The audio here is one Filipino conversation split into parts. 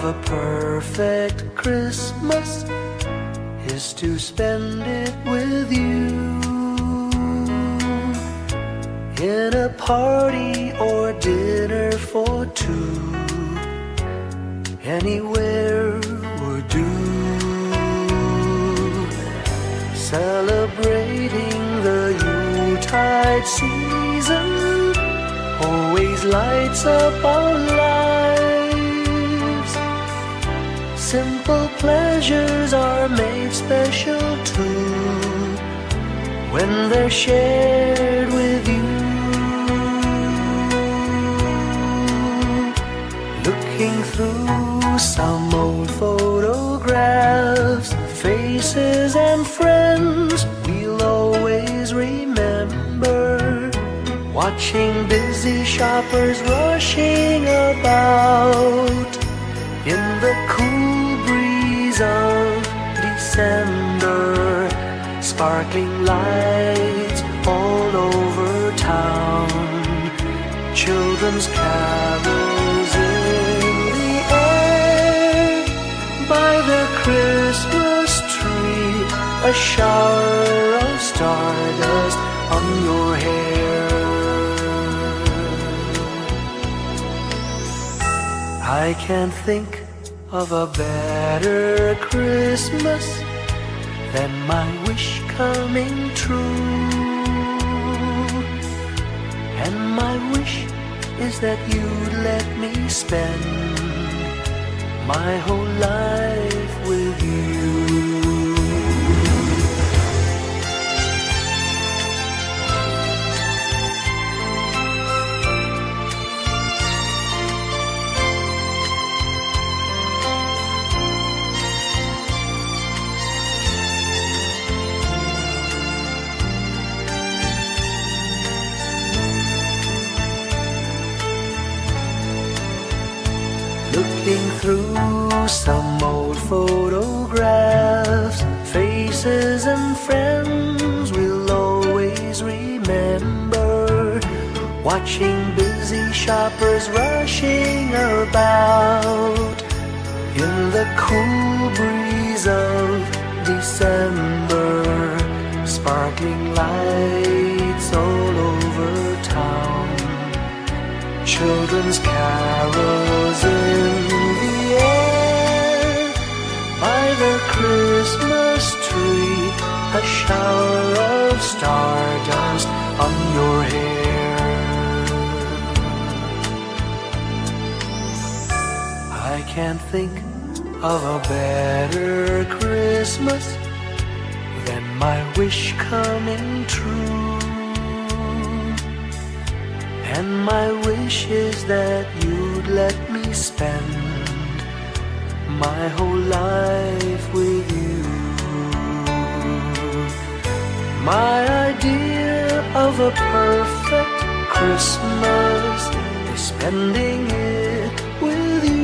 of a perfect Christmas is to spend it with you, in a party or dinner for two. Anywhere would do. Celebrating the Yuletide season always lights up our lives. Simple pleasures are made special too when they're shared with you. Looking through some old photographs, faces and friends we'll always remember. Watching busy shoppers rushing about in the cool breeze of December. Sparkling lights all over town, children's carols in the air. By the Christmas tree, a shower of stardust on your hair. I can't think of a better Christmas than my wish coming true. And my wish is that you'd let me spend my whole life with you. Looking through some old photographs, faces and friends we'll always remember. Watching busy shoppers rushing about in the cool breeze of December. Sparkling lights all over town, children's carols in the air. By the Christmas tree, a shower of stardust on your hair. I can't think of a better Christmas than my wish coming true. And my wish is that you'd let me spend my whole life with you. My idea of a perfect Christmas is spending it with you.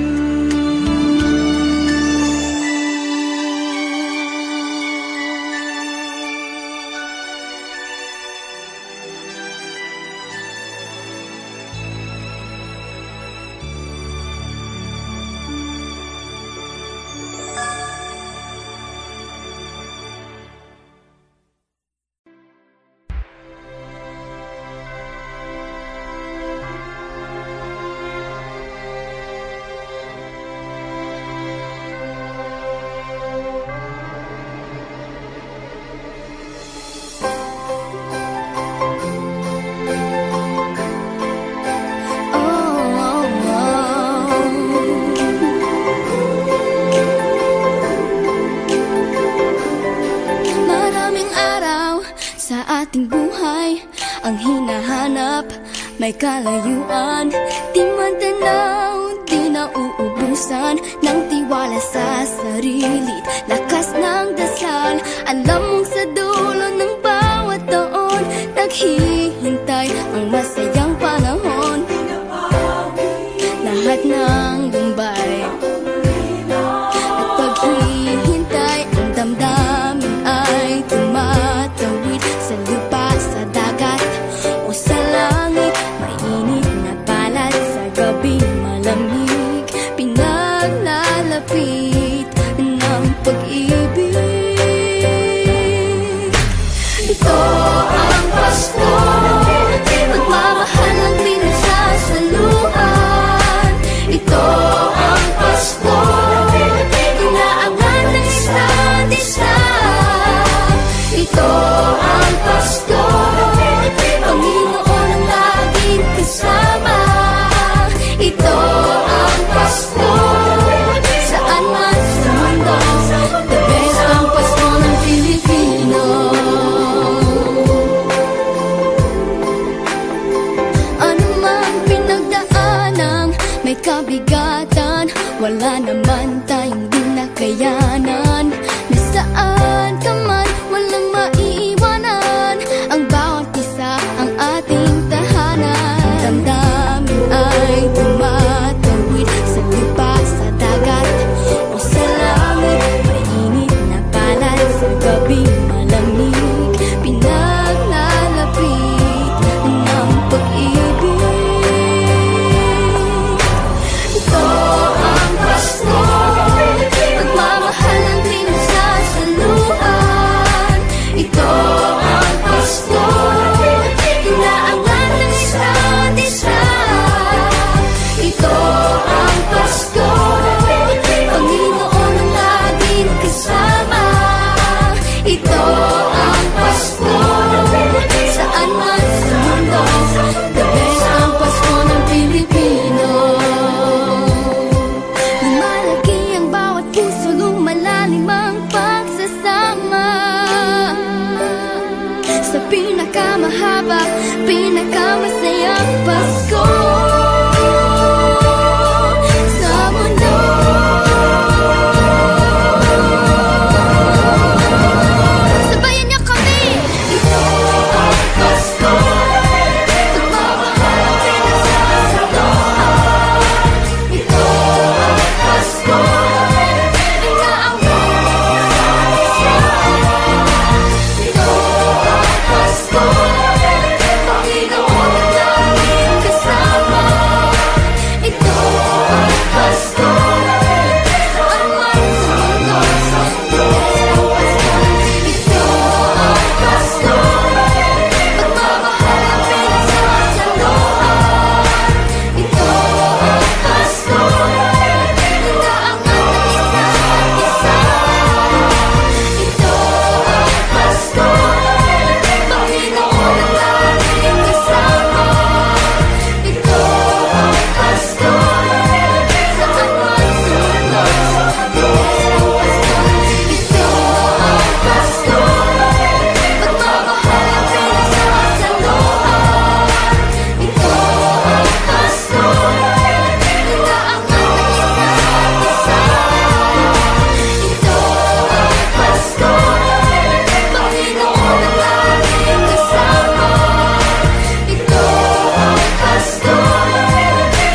May kalayuan, di matanaw, di nauubusan ng tiwala sa sarili't lakas ng dasal. Alam mong sa dulo ng bawat taon, naghihintay ang masayang panahon. Lahat ng lumbay at paghihintay, ang damdamin ay tumatawid sa lupa, sa dagat o sa langit. Mainit na palad sa gabi malamig, pinaglalagyan may kabigatan, wala naman tayong di nakayanan. Nasaan ka man, walang maiiwanan, ang bawat isa ang ating tahanan. Damdamin ay tumatawid sa lupa, sa dagat o sa langit. Mainit na palad sa gabing malamig, pinaglalapit ng pag-ibig. Ito ang Pasko, pagmamahal ang pinagsasaluhan. Ito ang Pasko, inaangat ng isa't isa. Ito ang Pasko, Panginoon ang laging kasama. Ito ang Pasko, saan man sa mundo, the best ang Pasko ng Pilipino. Lumalaki ang bawat puso, lumalalim ang pagsasama. Sa pinakamahaba, pinakamasayang Pasko sa mundo. Sabayan niyo kami! Ito ang Pasko, pagmamahal ang pinagsasaluhan. Ito ang Pasko, inaangat ng isa't isa. Ito ang Pasko, Panginoon ang laging kasama. Ito ang Pasko, saan man sa mundo, ito ang Pasko, pagmamahal ang pinagsasaluhan. Ito ang Pasko, inaangat ng isa't isa. Ito ang Pasko, Panginoon ang laging kasama. Ito ang Pasko, saan man sa mundo, ito ang Pasko, pagmamahal ang pinagsasaluhan. Ito ang Pasko, inaangat ng isa't isa. Ito ang Pasko, Panginoon ang laging kasama. Ito ang Pasko,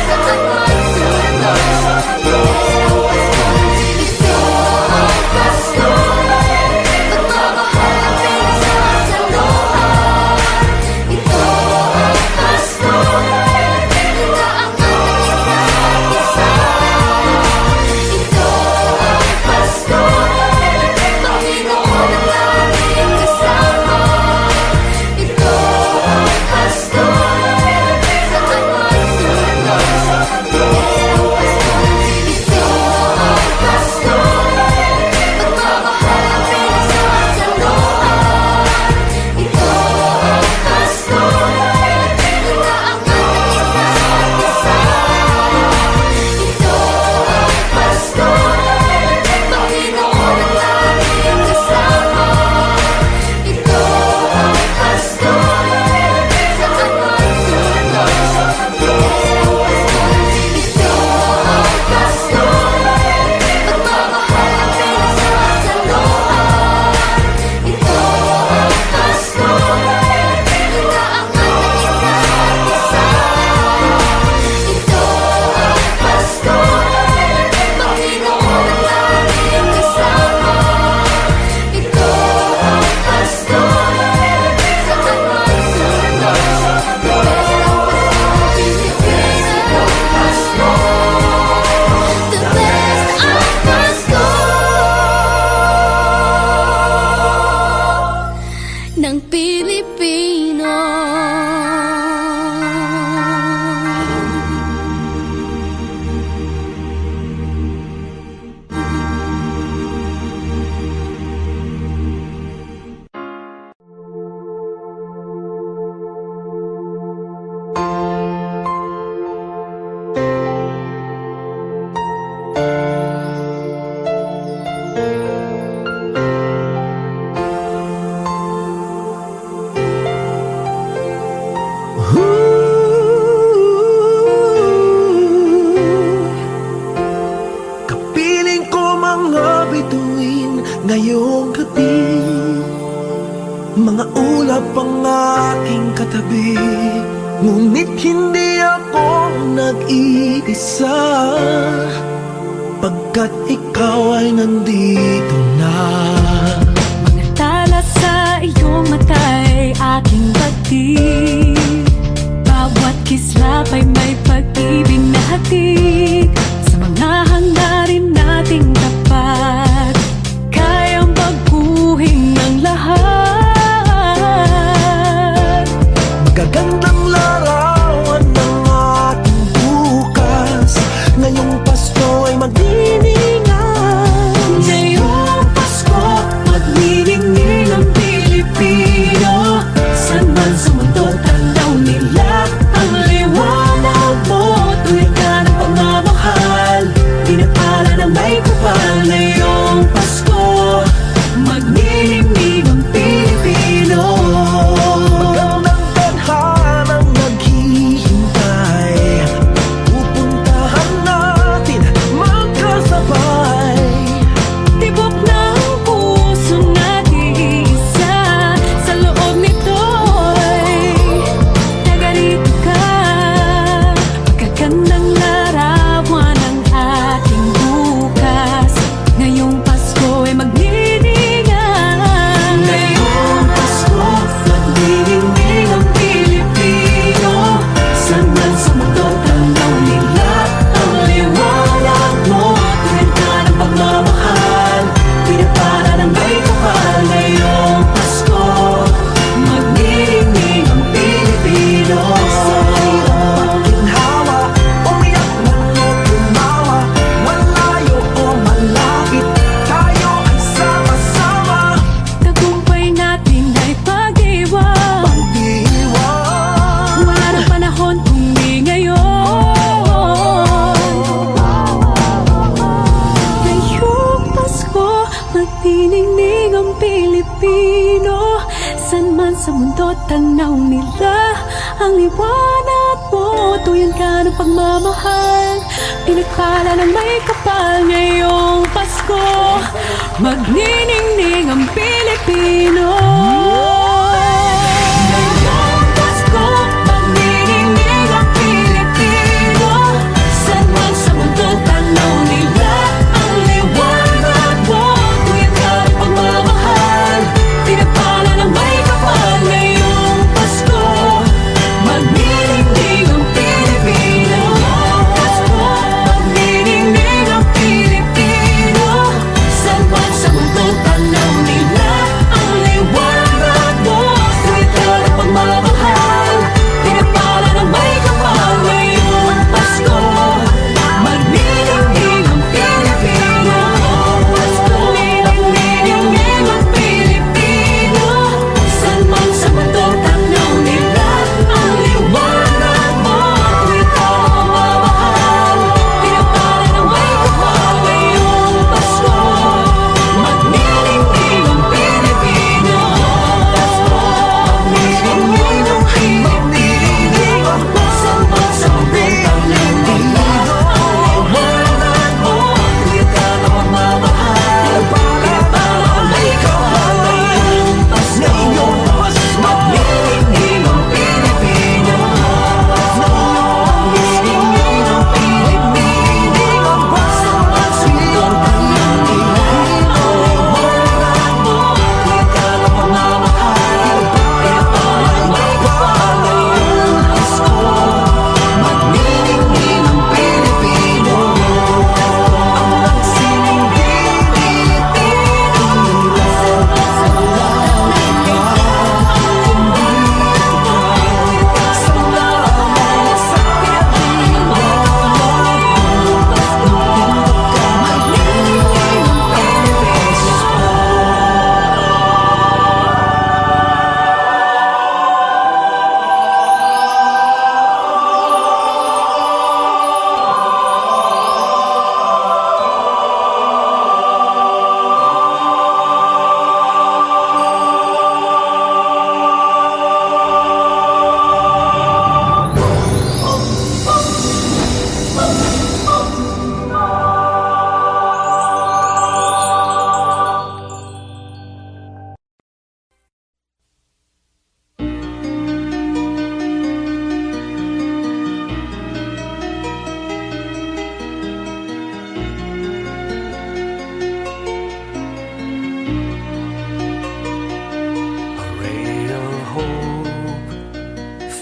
saan man sa mundo, ito ang Pasko, pagmamahal ang pinagsasaluhan. Ito ang Pasko, inaangat ng isa't isa. Ito ang Pasko, Panginoon ang laging kasama. Ito ang Pasko, saan man sa mundo, ito ang Pasko, pagmamahal ang pinagsasaluhan. Ito ang Pasko, inaangat ng isa't isa. Ito ang Pasko, Panginoon ang laging kasama. Ito ang Pasko, saan man sa mundo, ito ang Pasko, pagmamahal ang pinagsasaluhan. Ito ang Pasko, inaangat ng isa't isa. Ito ang Pasko, Panginoon ang laging kasama. Ito ang Pasko, saan man sa mundo, the best ang Pasko ng Pilipino. katabi, ngunit hindi ako nag-iisa, pagkat ikaw ay nandito na. Mga tala sa iyong mata'y aking batid, bawat kislap ay may pag-ibig na hatid. Sa mga hangarin nating tapat, kayang baguhin ng lahat. Magagandang larawan ng ating bukas, ngayong Pasko ay magdiningan. Ngayong Pasko, magniningning ang Pilipino. San man sa mundo, tanaw nila ang liwanag mo. Tuwid ka ng pagmamahal, pinapala ng may kapal. Ngayong Pasko, magniningning ang Pilipino. Magandang tadhanang naghihintay, pupuntahan natin magkasabay. Tibok ng puso natin isa, sa loob nito'y tagarito ka. Magagandang larawan ang ating bukas, ngayong Pasko ay magniningan. Ngayong Pasko, magniningning ang Pilipino. San man sa mundo, tanaw nila ang liwanag mo. Tuwid ka ng pagmamahal, pinapala ng may kapal. Ngayong Pasko, magniningning ang Pilipino. Sa hirap at ginhawa, umiyak man o tumawa, malayo o malapit, tayo ay sama-sama. Tagumpay natin ay pag-iwan, Pag-iwan, wala ng panahon kung di ngayon. Ngayong Pasko, magniningning ang Pilipino. San man sa mundo, tanaw nila ang liwanag mo. Tuyan ka ng pagmamahal, pinagpala ng may kapal. Ngayong Pasko, magniningning ang Pilipino. Ngayong Pasko, magniningning ang Pilipino. San man sa mundo, tanaw nila ang liwanag mo. Tuyan ka ng pagmamahal, pinagpala ng may kapal. Ngayong Pasko, magniningning ang Pilipino. Pasko, magniningning ang Pilipino. San man sa mundo, tanaw nila ang liwanag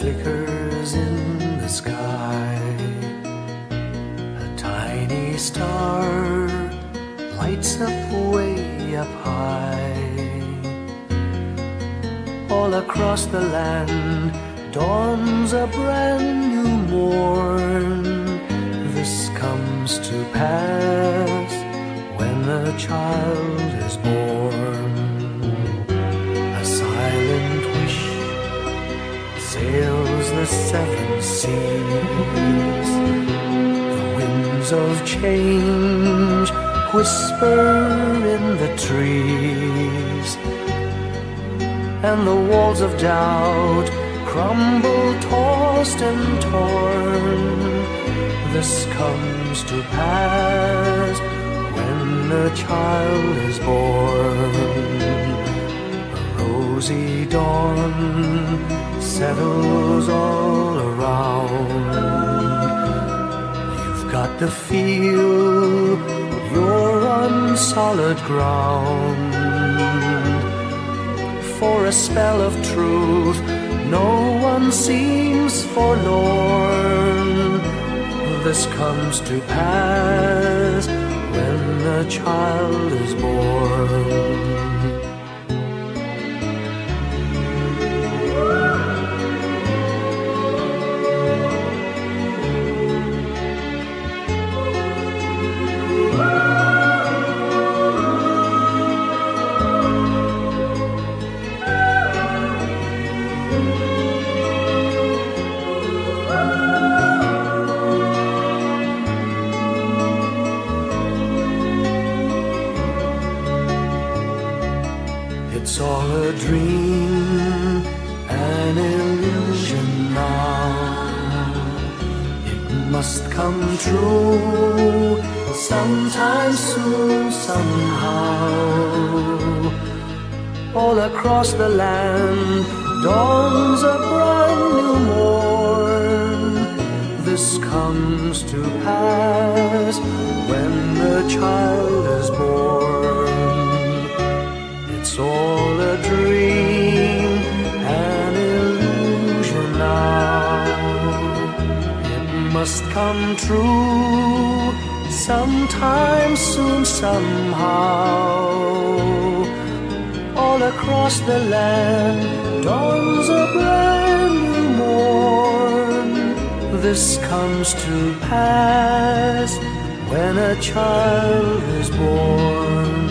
flickers in the sky. A tiny star lights up way up high. All across the land dawns a brand new morn. This comes to pass when a child is born. A silent wish sails the seven seas. The winds of change whisper in the trees, and the walls of doubt crumble, tossed and torn. This comes to pass when a child is born. A rosy dawn settles all around. You've got to feel you're on solid ground. For a spell of truth, no one seems forlorn. This comes to pass when a child is born. It's all a dream, an illusion now. It must come true sometime soon, somehow. All across the land dawns a brand new morn. This comes to pass when the child is born. It's all a dream, an illusion now. It must come true sometime soon, somehow. All across the land dawns a brand new morn. This comes to pass when a child is born.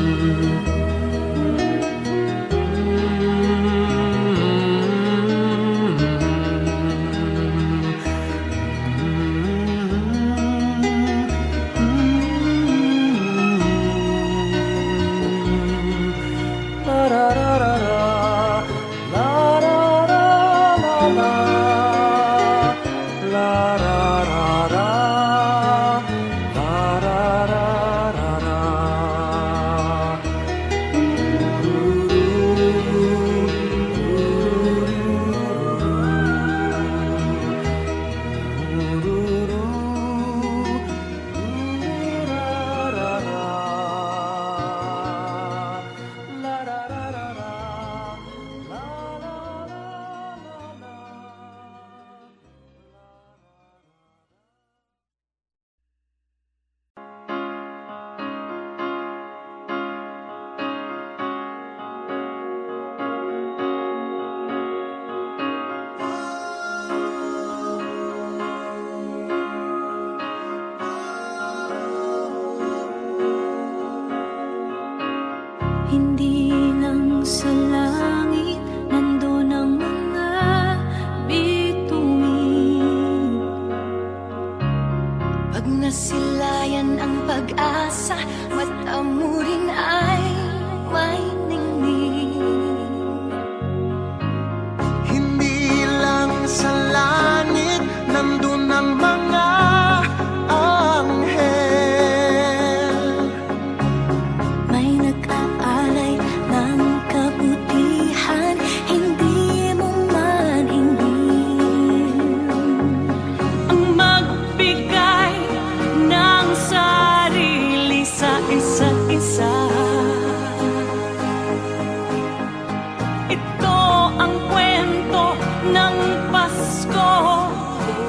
Pasko,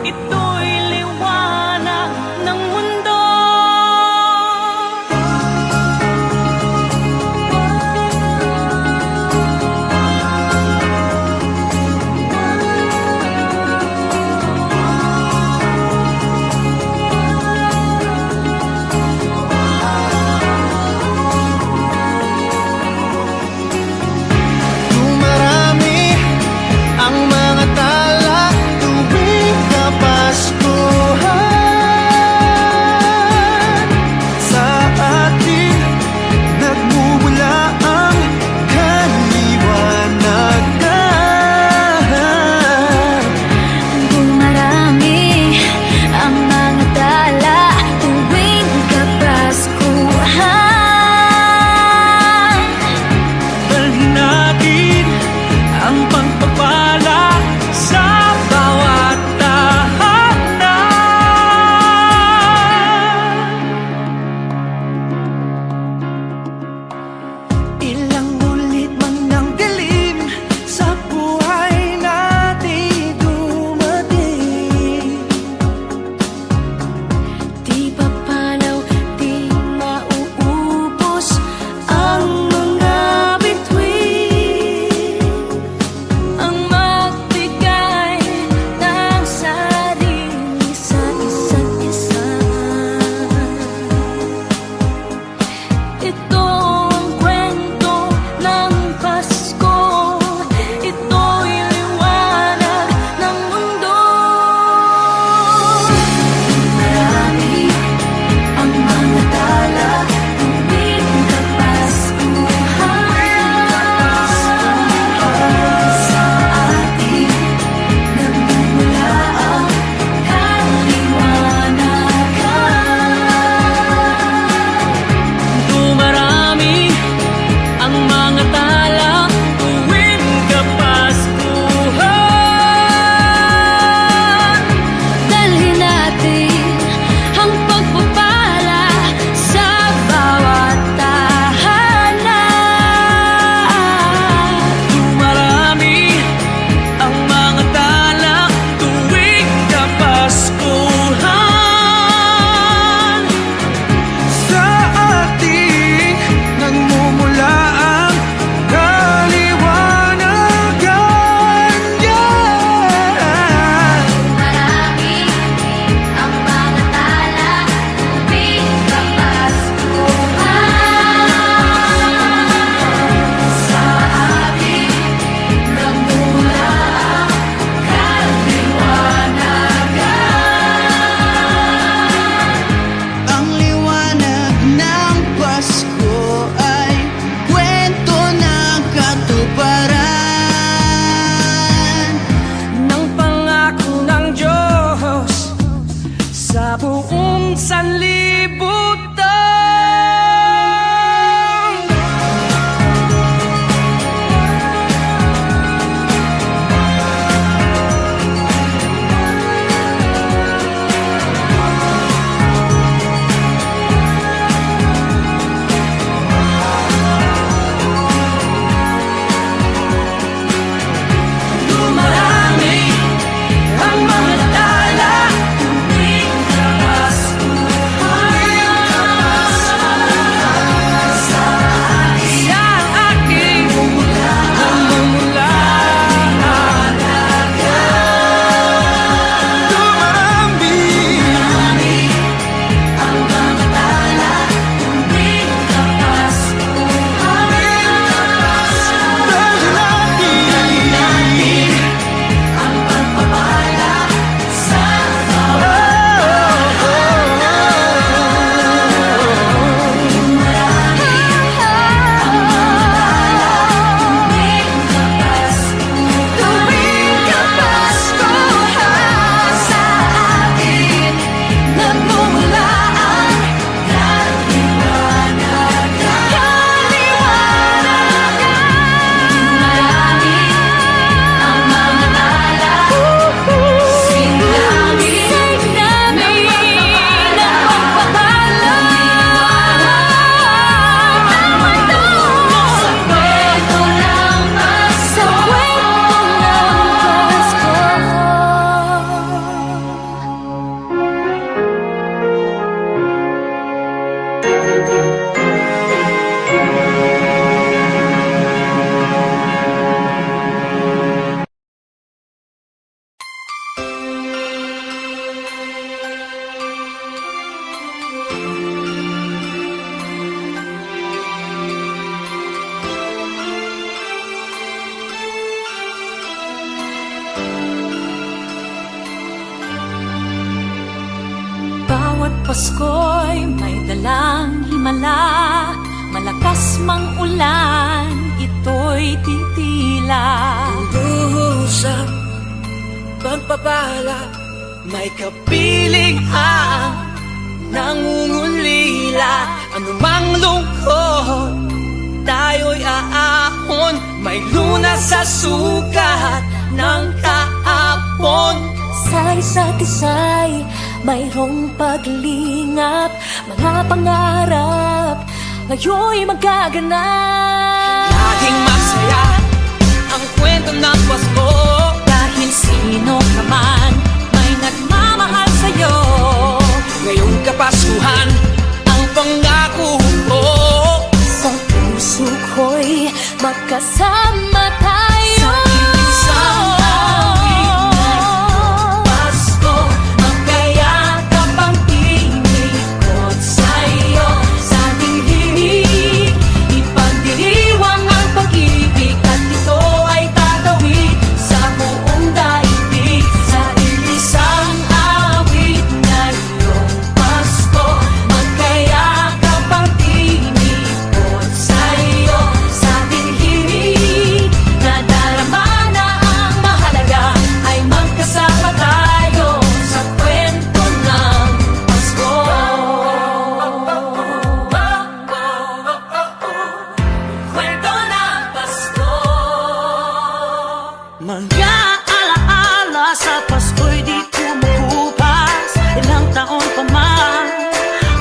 ito'y liwanag ng mundo. Dumarami ang mga tala tuwing Kapaskuhan. Sa atin nagmumula ang kaliwanagan. Dumarami ang mga tala tuwing Kapaskuhan. Dalhin natin ang pagpapala sa bawat tahanan. Ilang ulit man ng dilim sa buhay natin dumating, Di papalaw, di mauubos ang mga bituin. ang magbigay ng sarili sa isa't isa. Ito ang kwento ng Pasko, ito'y liwanag ng mundo. Marami ang mga tala tuwing Kapaskuhan. Sa atin nagmumula ang kaliwanagan. Dumarami ang mga tala tuwing Kapaskuhan. Dalhin natin ang pagpapala sa bawat tahanan. Dumarami ang mga tala tuwing Kapaskuhan. Sa ating nagmumula ang kaliwanagan. Marami ang mga tala tuwing Kapaskuhan. Sa atin nagmumula ang kaliwanagan. Ang liwanag ng Pasko ay kwento ng katuparan Ng pangako ng Diyos sa buong sanlibutan. Dumarami ang mga tala tuwing Kapaskuhan. Pasko'y may dalang himala, malakas mang ulan, ito'y titila. Usap, pagpapala, may kapiling ang nangungulila. Anumang lungkot, tayo'y aahon, may lunas sa sukat ng kahapon. Sa isa't isa'y mayroong paglingap, mga pangarap ngayon'y magaganap. Laging masaya ang kwento ng Pasko, Dahil sino ka man may nagmamahal sa'yo. ngayong Kapaskuhan ang pangako ko. Sa puso ko'y magkasama tayo. Sa isang awit na Pasko, magkayakap ang tinikot sa'yo. Sa ating himig, ipagdiriwang ang pag-ibig, at ito ay tatawid sa buong daigdig. Sa isang awit na Pasko, magkayakap ang tinikot sa'yo. Sa ating himig, nadarama na ang mahalaga, ay magkasama tayo sa kwento ng Pasko. Kwento ng Pasko. Mga alaala sa Pasko'y di kumukupas, ilang taon pa man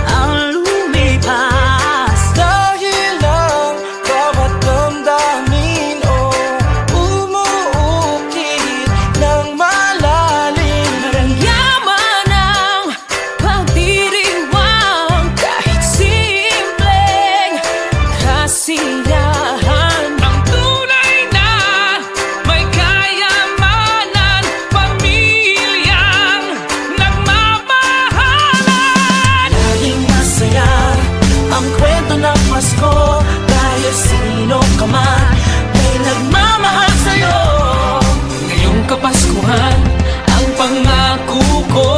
ang lumipas. Dahil ang bawat damdamin o umuukit ng malalim. Yaman ang pagdiriwang, kahit simpleng kasiyahan. Ang tunay na may kayamanan, pamilyang nagmamahalan. Laging masaya ang kwento ng Pasko, dahil sino ka man may nagmamahal sa'yo. Ngayong Kapaskuhan ang pangako ko,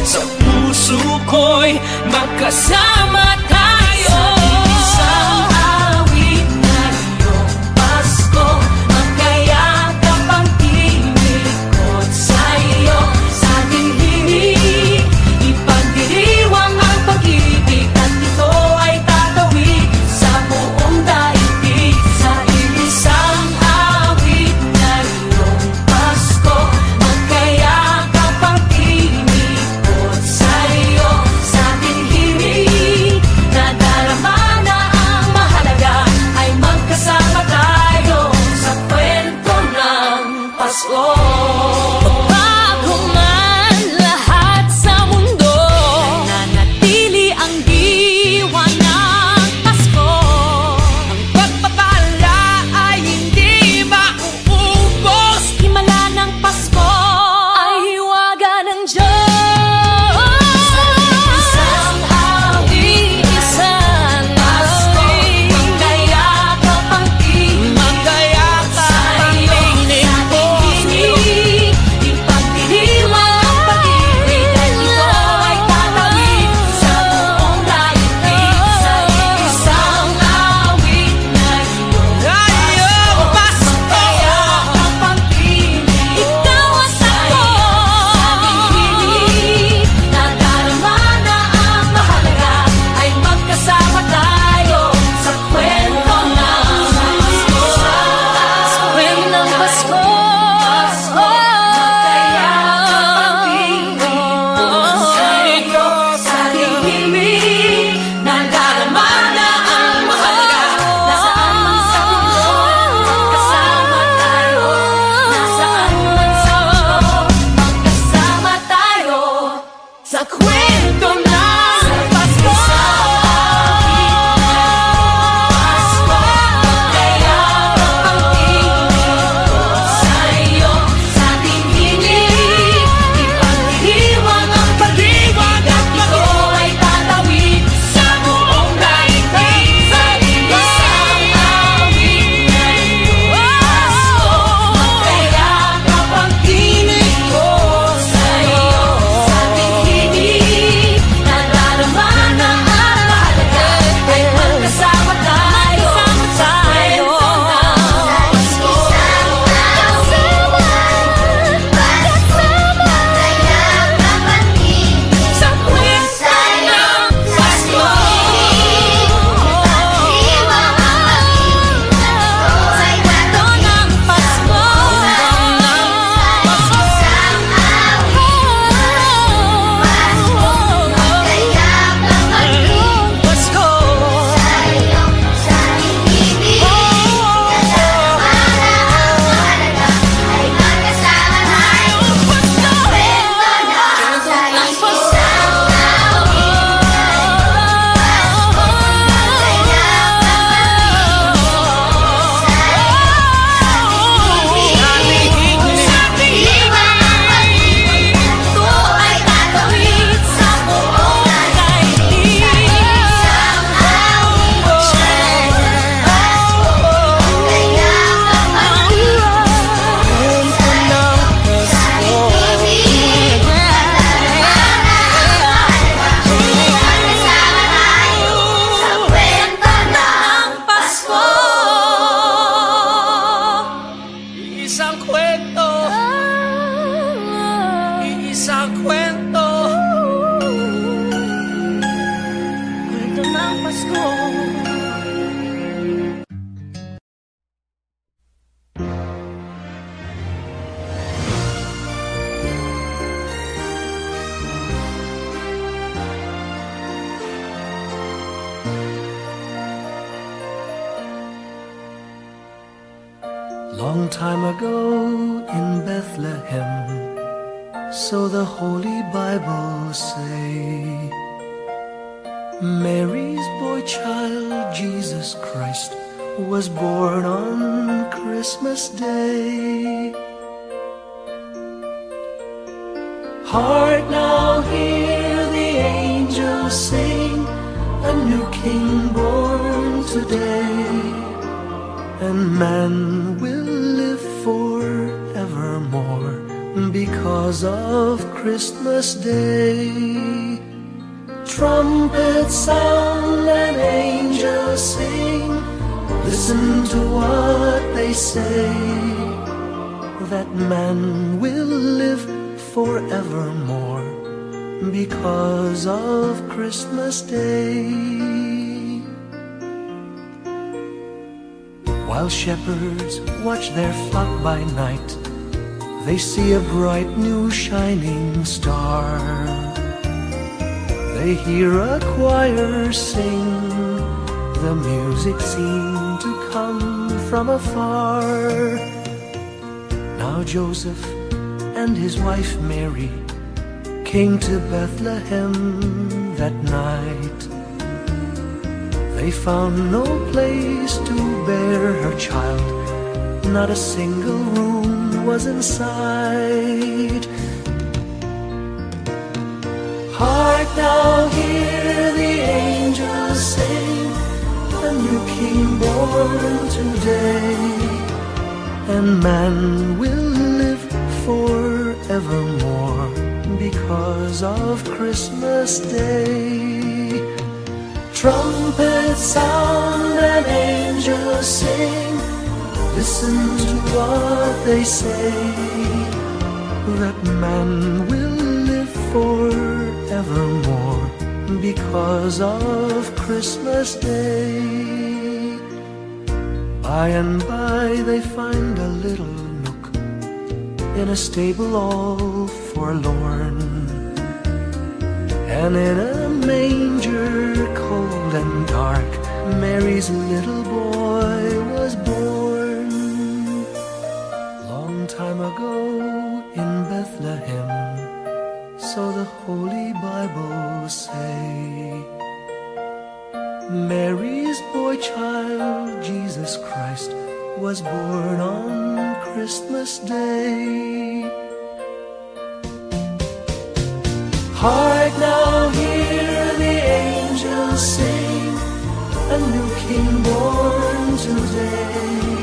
sa puso ko'y magkasama tayo. Isang awit na iyong Pasko, magkayakap ang tinikot sa'yo. Sa ating himig, ipagdiriwang ang pag-ibig, at ito ay tatawid sa buong daigdig. Sa isang awit na iyong Pasko, magkayakap ang tinikot sa'yo. Sa ating himig, time ago in Bethlehem, so the Holy Bible say, Mary's boy child, Jesus Christ, was born on Christmas Day. Hark now, hear the angels sing, a new King born today, and man will live forevermore because of Christmas Day. Trumpets sound and angels sing, listen to what they say, that man will live forevermore because of Christmas Day. While shepherds watch their flock by night, they see a bright new shining star. They hear a choir sing, the music seemed to come from afar. Now Joseph and his wife Mary came to Bethlehem that night. They found no place to bear her child, not a single room was in sight. Hark now, hear the angels sing, a new King born today, and man will live forevermore because of Christmas Day. Trumpets sound and angels sing, listen to what they say, that man will live forevermore because of Christmas Day. By and by they find a little nook in a stable all forlorn, and in a manger cold and dark, Mary's little boy was born. Long time ago in Bethlehem, so the Holy Bible say, Mary's boy child, Jesus Christ, was born on Christmas Day. Hark now, hear the angels sing, a new King born today,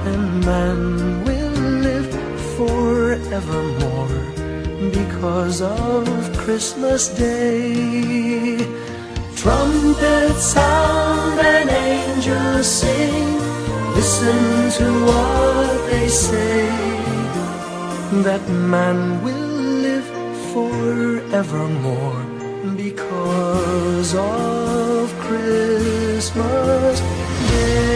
and man will live forevermore because of Christmas Day. Trumpets sound and angels sing, listen to what they say, that man will live forevermore because of Christmas Day.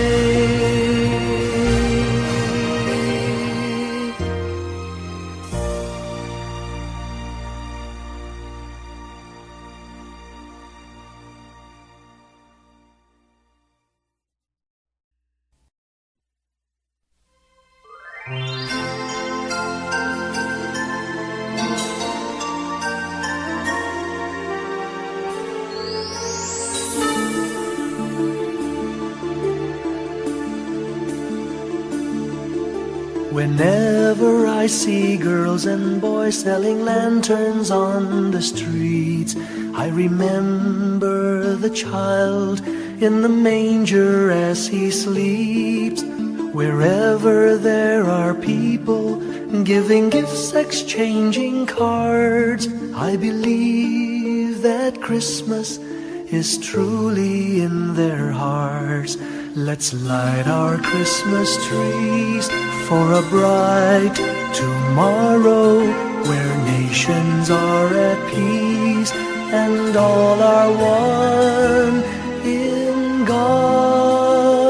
Whenever I see girls and boys selling lanterns on the streets, I remember the child in the manger as he sleeps. Wherever there are people giving gifts, exchanging cards, I believe that Christmas is truly in their hearts. Let's light our Christmas trees for a bright tomorrow, where nations are at peace and all are one in God.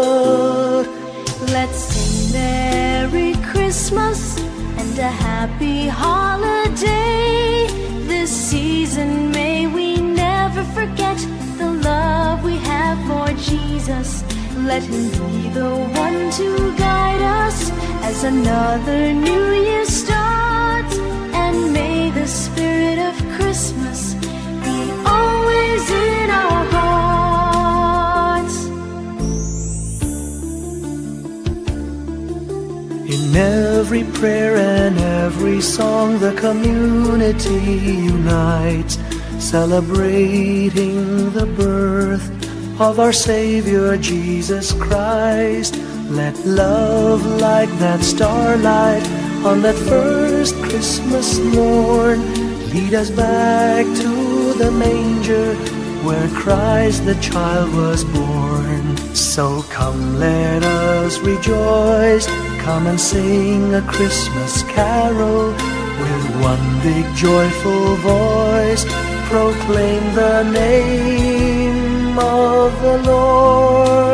Let's sing Merry Christmas and a happy holiday. This season may we never forget the love we have for Jesus. Let him be the one to guide us as another new year starts. And may the spirit of Christmas be always in our hearts. In every prayer and every song, the community unites, celebrating the birth of our Savior Jesus Christ. Let love like that starlight on that first Christmas morn lead us back to the manger where Christ the child was born. So come, let us rejoice, come and sing a Christmas carol with one big joyful voice. Proclaim the name of the Lord.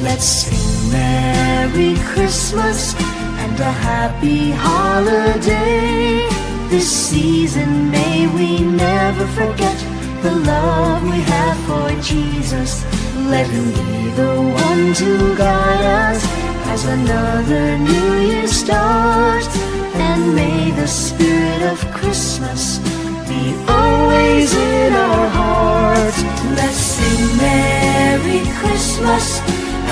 Let's sing Merry Christmas and a happy holiday. This season may we never forget the love we have for Jesus. Let him be the one to guide us as another new year starts. And may the spirit of Christmas be always in our hearts. Let's sing Merry Christmas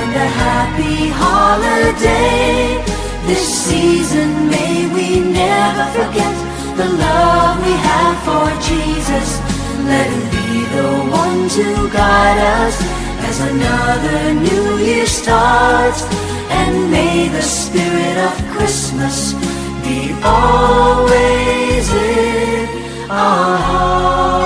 and a happy holiday. This season may we never forget the love we have for Jesus. Let him be the one to guide us as another new year starts. And may the spirit of Christmas be always in our hearts.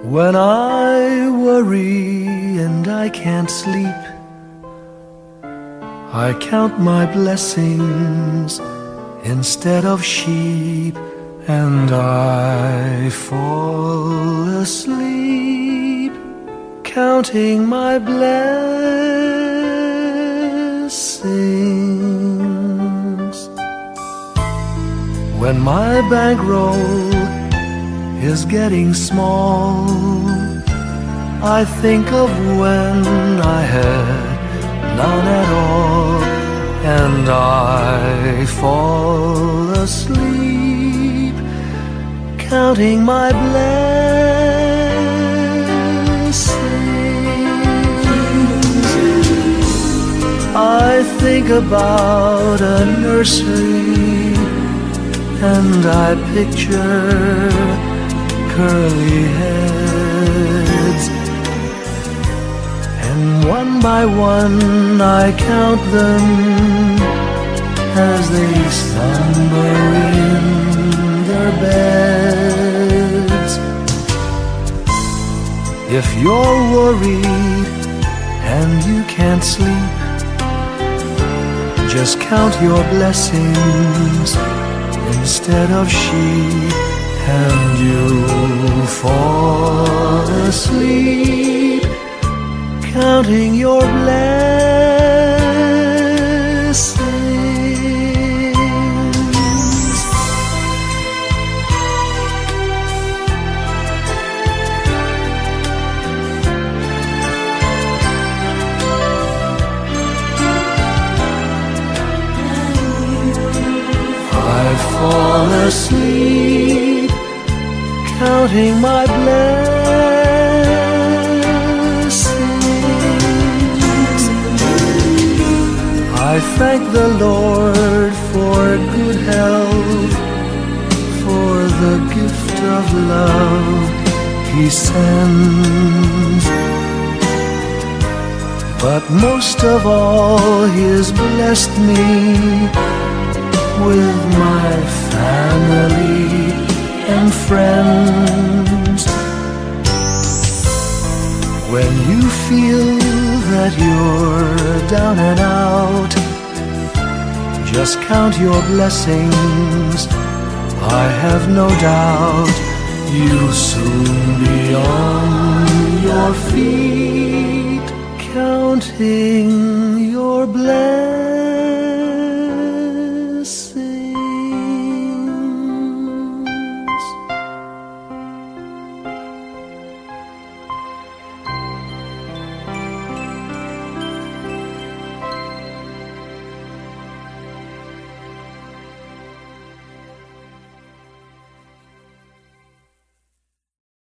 When I worry and I can't sleep, I count my blessings instead of sheep, and I fall asleep counting my blessings. When my bankroll is getting small, I think of when I had none at all, and I fall asleep counting my blessings. I think about a nursery, and I picture curly heads, and one by one I count them as they slumber in their beds. If you're worried and you can't sleep, just count your blessings instead of sheep, and you'll fall asleep counting your blessings. I fall asleep counting my blessings. I thank the Lord for good health, for the gift of love He sends, but most of all He has blessed me with my family and friends. When you feel that you're down and out, just count your blessings. I have no doubt you'll soon be on your feet, counting your blessings.